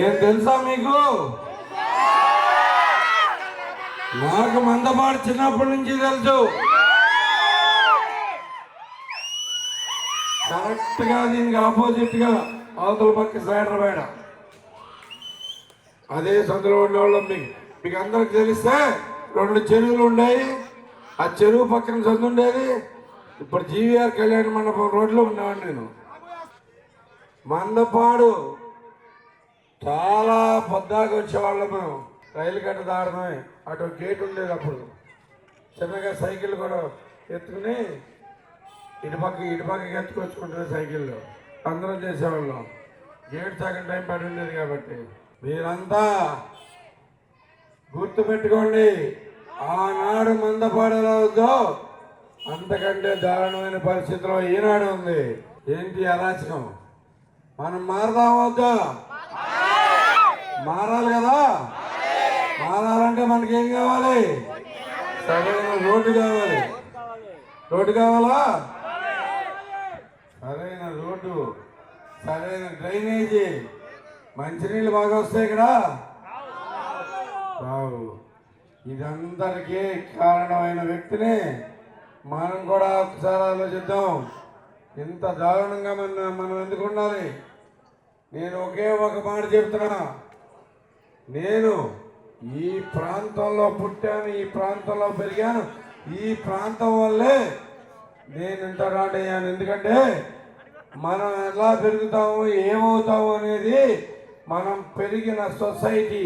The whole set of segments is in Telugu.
ఏం తెలుసా మీకు? నాకు మందపాడు చిన్నప్పటి నుంచి తెలుసు. కరెక్ట్ గా దీనికి ఆపోజిట్ గా అవతల పక్క సైడ్రబేడ అదే సందులో ఉండేవాళ్ళం. మీకు అందరికి తెలిస్తే 2 చెరువులు ఉండేవి. ఆ చెరువు పక్కన సందు ఉండేది. ఇప్పుడు జీవీఆర్ కళ్యాణ మండపం రోడ్లో ఉండేవాడిని నేను. మందపాడు చాలా పొద్దాగా వచ్చేవాళ్ళం మేము. రైలు గట్ట దాడమే అటు గేట్ ఉండేది. అప్పుడు చిన్నగా సైకిల్ కూడా ఎత్తుకుని ఇటుపక్కకి ఎత్తుకొచ్చుకుంటున్నాయి సైకిల్లో అందరం చేసేవాళ్ళం. గేట్ సగం టైం పడి ఉండేది కాబట్టి మీరంతా గుర్తుపెట్టుకోండి. ఆనాడు మందపాడు ఎలా ఉందో అంతకంటే దారుణమైన పరిస్థితిలో ఈనాడు ఉంది. ఏంటి అరాచకం? మనం మారదామవుతా? మారాలి కదా. మారాలంటే మనకేం కావాలి? సరైన రోడ్డు కావాలి. రోడ్డు కావాలా? సరైన రోడ్డు, సరైన డ్రైనేజీ, మంచినీళ్ళు బాగా వస్తాయి ఇక్కడ రావు. ఇదందరికీ కారణమైన వ్యక్తిని మనం కూడా ఒకసారి ఆలోచిద్దాం. ఇంత దారుణంగా మనం ఎందుకు ఉండాలి? నేను ఒకే ఒక మాట చెప్తున్నా. నేను ఈ ప్రాంతంలో పుట్టాను, ఈ ప్రాంతంలో పెరిగాను. ఈ ప్రాంతం వల్లే నేను ఇంత రాడయ్యాను. ఎందుకంటే మనం ఎలా పెరుగుతాము, ఏమవుతాము అనేది మనం పెరిగిన సొసైటీ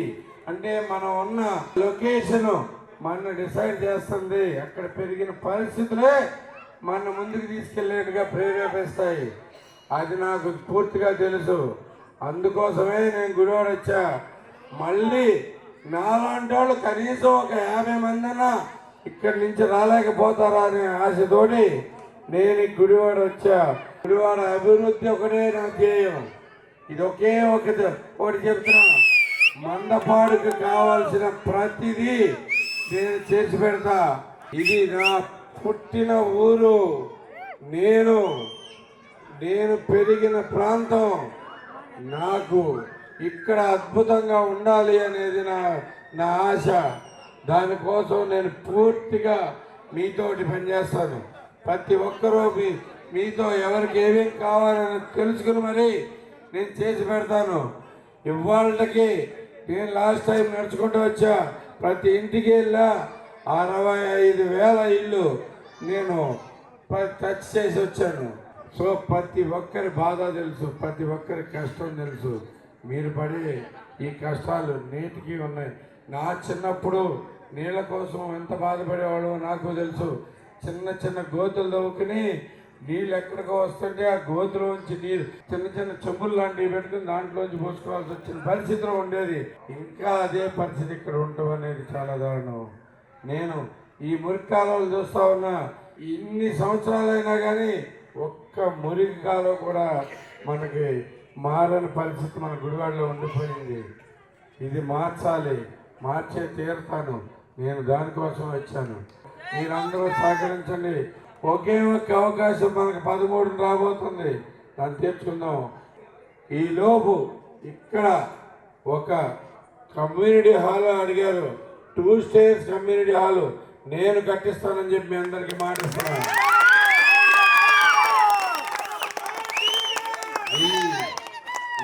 అంటే మనం ఉన్న లొకేషన్ మన డిసైడ్ చేస్తుంది. అక్కడ పెరిగిన పరిస్థితులే మన ముందుకు తీసుకెళ్లేట్టుగా ప్రేరేపిస్తాయి. అది నాకు పూర్తిగా తెలుసు. అందుకోసమే నేను గుడివాడ వచ్చా. మళ్ళీ నాలాంటి వాళ్ళు కనీసం ఒక 50 మందినా ఇక్కడి నుంచి రాలేకపోతారా అనే ఆశతోటి నేను ఈ గుడివాడ వచ్చా. గుడివాడ అభివృద్ధి ఒకటే నా ధ్యేయం. ఇది ఒకటి చెప్తున్నా. మందపాడుకు కావాల్సిన ప్రతిదీ నేను చేసి పెడతా. ఇది నా పుట్టిన ఊరు, నేను పెరిగిన ప్రాంతం. నాకు ఇక్కడ అద్భుతంగా ఉండాలి అనేది నా ఆశ. దానికోసం నేను పూర్తిగా మీతోటి పనిచేస్తాను. ప్రతి ఒక్కరూ మీతో ఎవరికి ఏమేమి కావాలని తెలుసుకుని మరి నేను చేసి పెడతాను. ఇవాళకి నేను లాస్ట్ టైం నడుచుకుంటూ వచ్చా. ప్రతి ఇంటికి వెళ్ళా 65,000 ఇల్లు నేను టచ్ చేసి వచ్చాను. సో ప్రతి ఒక్కరి బాధ తెలుసు, ప్రతి ఒక్కరి కష్టం తెలుసు. మీరు పడే ఈ కష్టాలు నేటికి ఉన్నాయి. నా చిన్నప్పుడు నీళ్ళ కోసం ఎంత బాధపడేవాళ్ళో నాకు తెలుసు. చిన్న గోతులు తవ్వుకుని నీళ్ళు ఎక్కడికో వస్తుంటే ఆ గోతులోంచి నీళ్ళు చిన్న చెంబులు లాంటివి పెట్టుకుని దాంట్లోంచి పోసుకోవాల్సి వచ్చిన పరిస్థితిలో ఉండేది. ఇంకా అదే పరిస్థితి ఇక్కడ ఉండటం అనేది చాలా దారుణం. నేను ఈ మురికి కాలువలు చూస్తా ఉన్నా. ఇన్ని సంవత్సరాలైనా కానీ ఒక్క మురికి కాలువ కూడా మనకి మారని పరిస్థితి మన గుడివాడలో ఉండిపోయింది. ఇది మార్చాలి, మార్చే తీరుతాను. నేను దానికోసం వచ్చాను. మీరందరూ సహకరించండి. ఒకే ఒక్క అవకాశం మనకు 13 రాబోతుంది. దాన్ని తెచ్చుకుందాం. ఈలోపు ఇక్కడ ఒక కమ్యూనిటీ హాల్ అడిగారు. 2 స్టేర్స్ కమ్యూనిటీ హాల్ నేను కట్టిస్తానని చెప్పి మీ అందరికీ మాటిస్తున్నాను.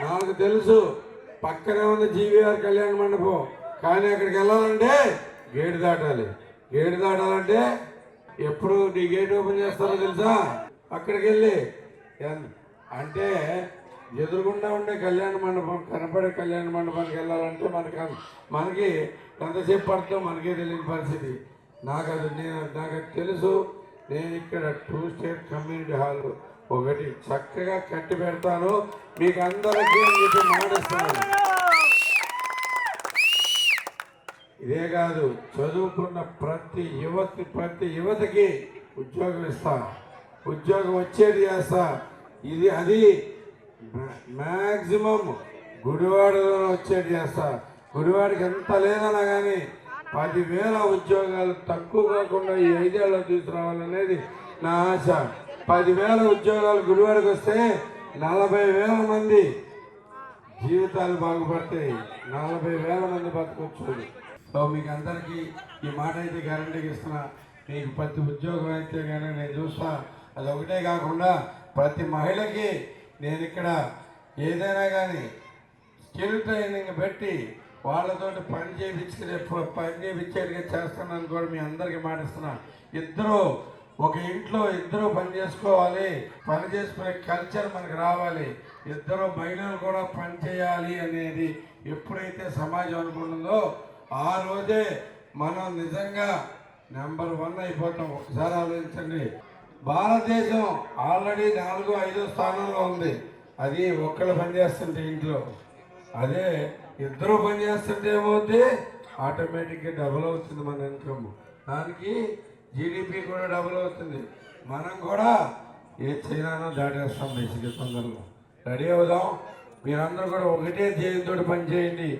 నాకు తెలుసు పక్కనే ఉంది జీవీఆర్ కళ్యాణ మండపం. కానీ అక్కడికి వెళ్ళాలంటే గేటు దాటాలి. గేటు దాటాలంటే ఎప్పుడు నీ గేట్ ఓపెన్ చేస్తారో తెలుసా? అక్కడికి వెళ్ళి అంటే ఎదురుగుండా ఉండే కళ్యాణ మండపం, కనపడే కళ్యాణ మండపానికి వెళ్ళాలంటే మనకి ఎంతసేపు పడుతుందో మనకే తెలియని పరిస్థితి. నాకు తెలుసు. నేను ఇక్కడ 2 స్టేట్ కమ్యూనిటీ హాల్ ఒకటి చక్కగా కట్టి పెడతాను మీకు అందరికీ అని చెప్పి మాటిస్తున్నాను. ఇదే కాదు, చదువుకున్న ప్రతి యువతకి ఉద్యోగం ఇస్తా, ఉద్యోగం వచ్చేది చేస్తా. అది మ్యాక్సిమం గుడివాడలో వచ్చేది చేస్తా. గుడివాడికి ఎంత లేదన్నా కానీ 10,000 ఉద్యోగాలు తక్కువ కాకుండా ఈ 5 ఏళ్ళలో తీసుకురావాలనేది నా ఆశ. 10,000 ఉద్యోగాలు గుడివాడకి వస్తే 40,000 మంది జీవితాలు బాగుపడతాయి, 40,000 మంది బతకొచ్చు. సో మీకు అందరికీ ఈ మాట అయితే గ్యారంటీకి ఇస్తున్నా. మీకు ప్రతి ఉద్యోగం అయితే కానీ నేను చూస్తా. అది ఒకటే కాకుండా ప్రతి మహిళకి నేను ఇక్కడ ఏదైనా కానీ స్కిల్ ట్రైనింగ్ పెట్టి వాళ్ళతోటి పని చేయించేట్టుగా చేస్తున్నాను కూడా మీ అందరికీ మాటిస్తున్నా. ఇద్దరు ఒక ఇంట్లో ఇద్దరు పని చేసుకోవాలి, పని చేసుకునే కల్చర్ మనకు రావాలి. ఇద్దరు మహిళలు కూడా పని చేయాలి అనేది ఎప్పుడైతే సమాజం అనుకుంటుందో ఆ రోజే మనం నిజంగా నెంబర్ 1 అయిపోతాం. ఒకసారి ఆలోచించండి. భారతదేశం ఆల్రెడీ 4-5 స్థానంలో ఉంది. అది ఒక్కళ్ళు పనిచేస్తుంటే ఇంట్లో. అదే ఇద్దరు పనిచేస్తుంటే ఏమవుతుంది, ఆటోమేటిక్గా డబుల్ అవుతుంది మన ఇన్కమ్. దానికి జీడిపి కూడా డబుల్ అవుతుంది. మనం కూడా ఏ చైనానో దాటేస్తాం బేసిక్గా. తొందరలో రెడీ అవుదాం. మీరందరూ కూడా ఒకటే ధ్యేయంతో పని చేయండి.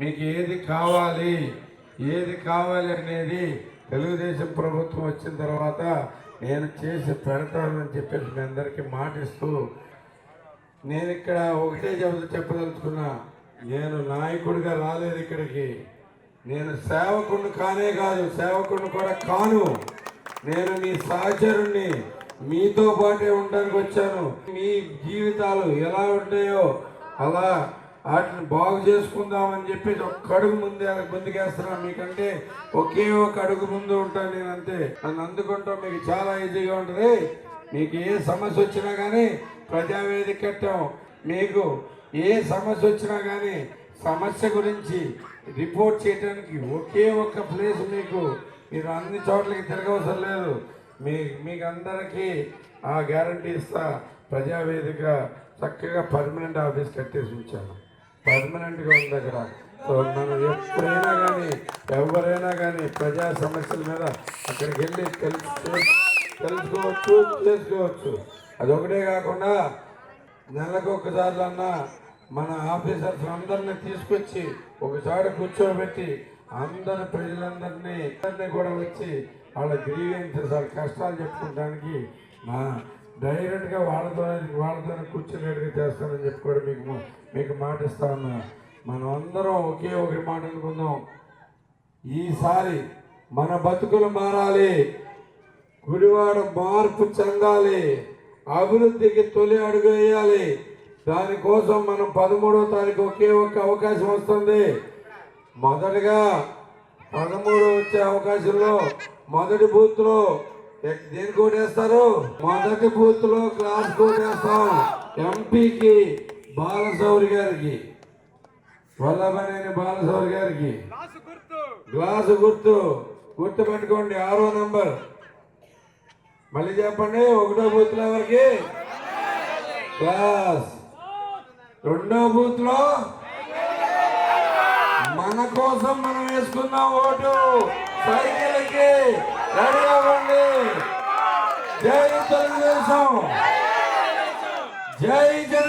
మీకు ఏది కావాలి అనేది తెలుగుదేశం ప్రభుత్వం వచ్చిన తర్వాత నేను చేసి పెడతానని చెప్పేసి మీ అందరికీ మాటిస్తూ నేను ఇక్కడ ఒకటే చెప్పదలుచుకున్నా. నేను నాయకుడిగా రాలేదు ఇక్కడికి. నేను సేవకుడిని కానే కాదు, సేవకుడిని కూడా కాను. నేను మీ సహచరుణ్ణి, మీతో పాటే ఉండడానికి వచ్చాను. మీ జీవితాలు ఎలా ఉంటాయో అలా వాటిని బాగు చేసుకుందామని చెప్పేసి ఒక్క అడుగు ముందుకేస్తున్నాను. మీకంటే ఒకే ఒక అడుగు ముందు ఉంటాను నేను, అంతే. నన్ను అందుకుంటాం మీకు చాలా ఈజీగా ఉంటుంది. మీకు ఏ సమస్య వచ్చినా కానీ ప్రజావేదిక కట్టాం. మీకు ఏ సమస్య వచ్చినా కానీ సమస్య గురించి రిపోర్ట్ చేయడానికి ఒకే ఒక్క ప్లేస్ మీకు. మీరు అన్ని చోట్లకి తిరగవసరం లేదు. మీకు అందరికీ ఆ గ్యారంటీ ఇస్తా. ప్రజావేదిక చక్కగా పర్మనెంట్ ఆఫీస్ కట్టేసి ఉంచాను. పర్మనెంట్గా ఉంది దగ్గర. సో మనం ఎప్పుడైనా కానీ ఎవరైనా కానీ ప్రజా సమస్యల మీద అక్కడికి వెళ్ళి తెలుసుకోవచ్చు, చేసుకోవచ్చు. అదొకటే కాకుండా నెలకు ఒక్కసార్లన్నా మన ఆఫీసర్స్ అందరినీ తీసుకొచ్చి ఒకసారి కూర్చోబెట్టి అందరు ప్రజలందరినీ కూడా వచ్చి వాళ్ళ గ్రీవెన్సెస్, వాళ్ళ కష్టాలు చెప్పుకోవడానికి నా డైరెక్ట్గా వాళ్ళతోనే కూర్చునేట్టుగా చేస్తానని చెప్పి కూడా మీకు మాట ఇస్తా ఉన్నా. మనం అందరం ఒకే ఒక మాట అనుకుందాం. ఈసారి మన బతుకులు మారాలి, గుడివాడ మార్పు చెందాలి, అభివృద్ధికి తొలి అడుగు వేయాలి. దానికోసం మనం 13వ తారీఖు ఒకే ఒక అవకాశం వస్తుంది. మొదటగా 13 వచ్చే అవకాశంలో మొదటి బూత్లో దేని కోట్ వేస్తారు? మొదటి బూత్లో క్లాస్ కోట్ వేస్తాం. ఎంపీకి బాలశౌరి గారికి, వల్లభనేని బాలశౌరి గారికి గ్లాసు గుర్తు పెట్టుకోండి. 6వ నంబర్. మళ్ళీ చెప్పండి. 1వ బూత్లో ఎవరికి క్లాస్, 2వ బూత్లో మన కోసం మనం వేసుకున్నాం ఓటు. సైకిల్కి రెడీ అవ్వండి. జై తెలుగుదేశం, జై జన